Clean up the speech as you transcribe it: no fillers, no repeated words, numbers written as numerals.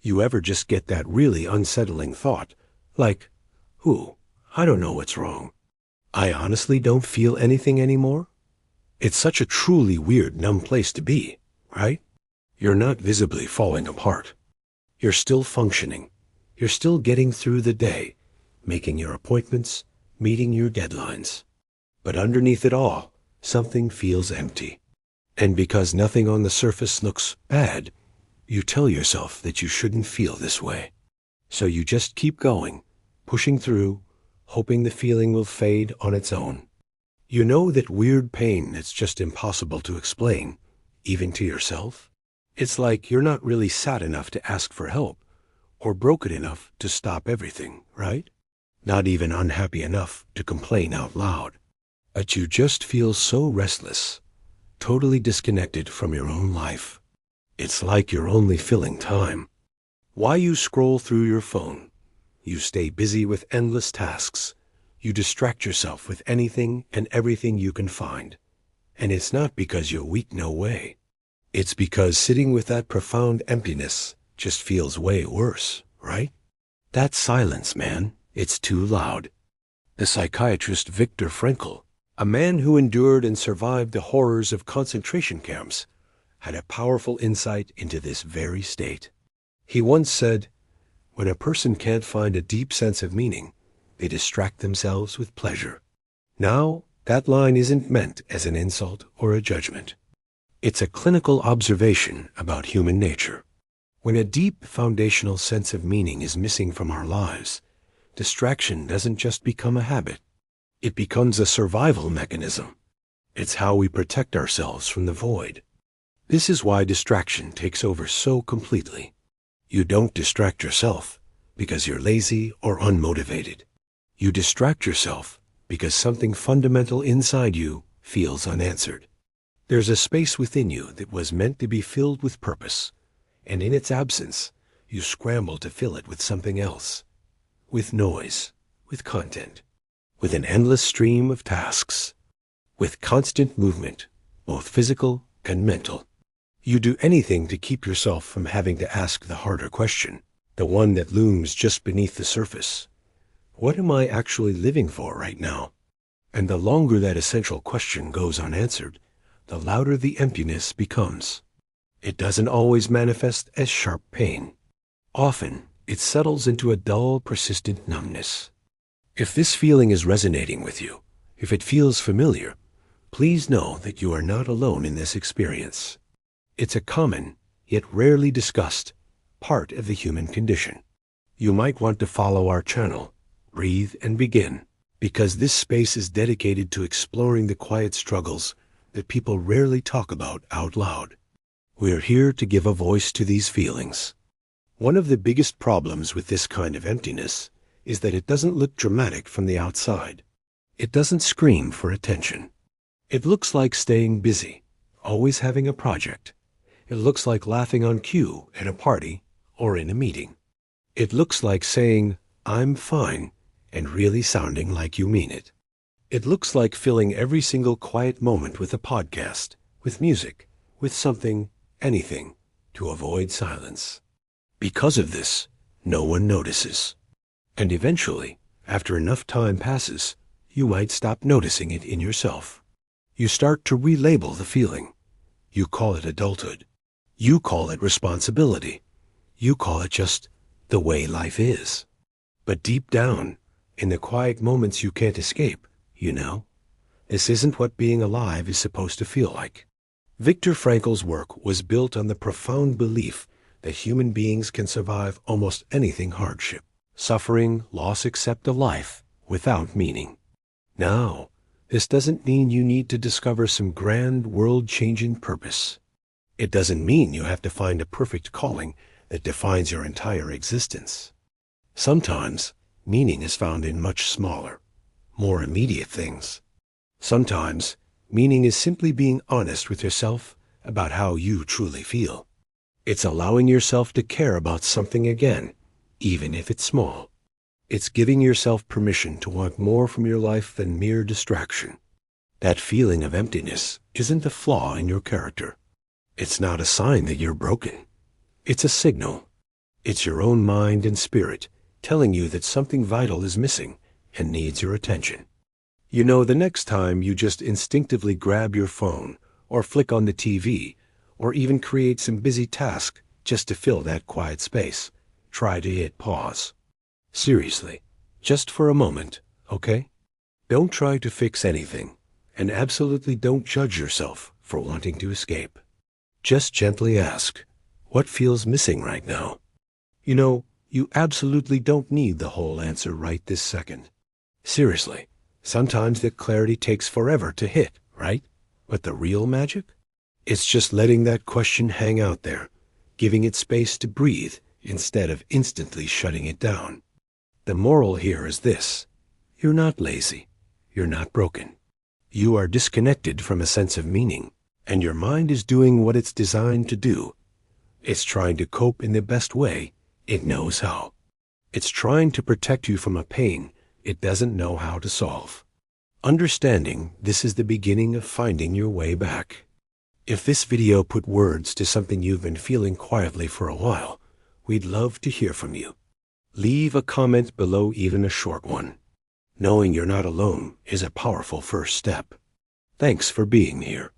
You ever just get that really unsettling thought, like, ooh, I don't know what's wrong. I honestly don't feel anything anymore? It's such a truly weird, numb place to be, right? You're not visibly falling apart. You're still functioning. You're still getting through the day, making your appointments, meeting your deadlines. But underneath it all, something feels empty. And because nothing on the surface looks bad, you tell yourself that you shouldn't feel this way. So you just keep going, pushing through, hoping the feeling will fade on its own. You know that weird pain that's just impossible to explain, even to yourself? It's like you're not really sad enough to ask for help, or broken enough to stop everything, right? Not even unhappy enough to complain out loud. But you just feel so restless, totally disconnected from your own life. It's like you're only filling time. Why you scroll through your phone? You stay busy with endless tasks. You distract yourself with anything and everything you can find. And it's not because you're weak, no way. It's because sitting with that profound emptiness just feels way worse, right? That silence, man, it's too loud. The psychiatrist Viktor Frankl, a man who endured and survived the horrors of concentration camps, had a powerful insight into this very state. He once said, "When a person can't find a deep sense of meaning, they distract themselves with pleasure." Now, that line isn't meant as an insult or a judgment. It's a clinical observation about human nature. When a deep foundational sense of meaning is missing from our lives, distraction doesn't just become a habit. It becomes a survival mechanism. It's how we protect ourselves from the void. This is why distraction takes over so completely. You don't distract yourself because you're lazy or unmotivated. You distract yourself because something fundamental inside you feels unanswered. There's a space within you that was meant to be filled with purpose, and in its absence, you scramble to fill it with something else. With noise, with content, with an endless stream of tasks, with constant movement, both physical and mental. You do anything to keep yourself from having to ask the harder question, the one that looms just beneath the surface. What am I actually living for right now? And the longer that essential question goes unanswered, the louder the emptiness becomes. It doesn't always manifest as sharp pain. Often, it settles into a dull, persistent numbness. If this feeling is resonating with you, if it feels familiar, please know that you are not alone in this experience. It's a common, yet rarely discussed, part of the human condition. You might want to follow our channel, Breathe and Begin, because this space is dedicated to exploring the quiet struggles that people rarely talk about out loud. We're here to give a voice to these feelings. One of the biggest problems with this kind of emptiness is that it doesn't look dramatic from the outside. It doesn't scream for attention. It looks like staying busy, always having a project. It looks like laughing on cue at a party or in a meeting. It looks like saying, "I'm fine," and really sounding like you mean it. It looks like filling every single quiet moment with a podcast, with music, with something, anything, to avoid silence. Because of this, no one notices. And eventually, after enough time passes, you might stop noticing it in yourself. You start to relabel the feeling. You call it adulthood. You call it responsibility. You call it just the way life is. But deep down, in the quiet moments you can't escape, this isn't what being alive is supposed to feel like. Viktor Frankl's work was built on the profound belief that human beings can survive almost anything hardship, suffering, loss, except a life without meaning. Now, this doesn't mean you need to discover some grand world-changing purpose. It doesn't mean you have to find a perfect calling that defines your entire existence. Sometimes, meaning is found in much smaller, more immediate things. Sometimes, meaning is simply being honest with yourself about how you truly feel. It's allowing yourself to care about something again, even if it's small. It's giving yourself permission to want more from your life than mere distraction. That feeling of emptiness isn't a flaw in your character. It's not a sign that you're broken. It's a signal. It's your own mind and spirit telling you that something vital is missing and needs your attention. You know, the next time you just instinctively grab your phone or flick on the TV or even create some busy task just to fill that quiet space, try to hit pause. Seriously, just for a moment, okay? Don't try to fix anything, and absolutely don't judge yourself for wanting to escape. Just gently ask, what feels missing right now? You know, you absolutely don't need the whole answer right this second. Seriously, sometimes the clarity takes forever to hit, right? But the real magic? It's just letting that question hang out there, giving it space to breathe instead of instantly shutting it down. The moral here is this: you're not lazy. You're not broken. You are disconnected from a sense of meaning, and your mind is doing what it's designed to do. It's trying to cope in the best way it knows how. It's trying to protect you from a pain it doesn't know how to solve. Understanding this is the beginning of finding your way back. If this video put words to something you've been feeling quietly for a while, we'd love to hear from you. Leave a comment below, even a short one. Knowing you're not alone is a powerful first step. Thanks for being here.